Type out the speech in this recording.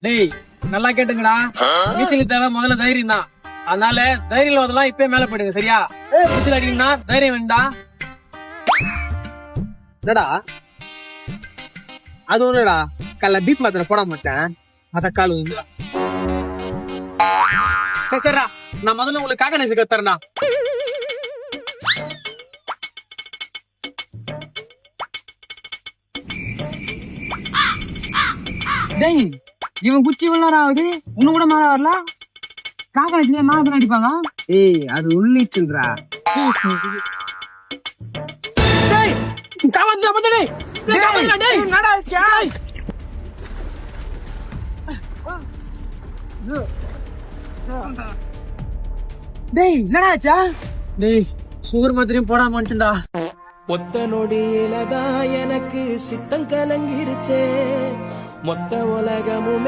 டேய் நல்லா கேட்டுங்கடா, நீச்சல் தேவை முதல்ல தைரியம் தான். அதனால தைரியம் அதெல்லாம் இப்பயே மேல போயிடுங்க சரியா? நீச்சல் அடிக்கணும்னா தைரியம் வேண்டா. என்னடா அது ஒண்ணுடா, காலைல பீப் மாத்திரை போட மாட்டேன், அத கால் வந்து சரி சரிடா, நான் முதல்ல உங்களுக்கு காக்க நேச கத்துறேன்டா. டேய் இவன் குச்சி இவ்வளவு நேரம் ஆகுது, இன்னும் கூட மேல வரல. காக்கா மேல அடிப்பாங்க. ஏய் அது உள்ளீச்சுல்றா. டேய் காவந்து வந்து டேய் டேய் என்னடா ஆச்சு? டேய் என்னடா ஆச்சா? டேய் சுகர் மாத்திரையும் போடாம வந்துட்டா. ஒத்த நொடியிலதான் எனக்கு சித்தம் கலங்கிருச்சே, மொத்த உலகமுமே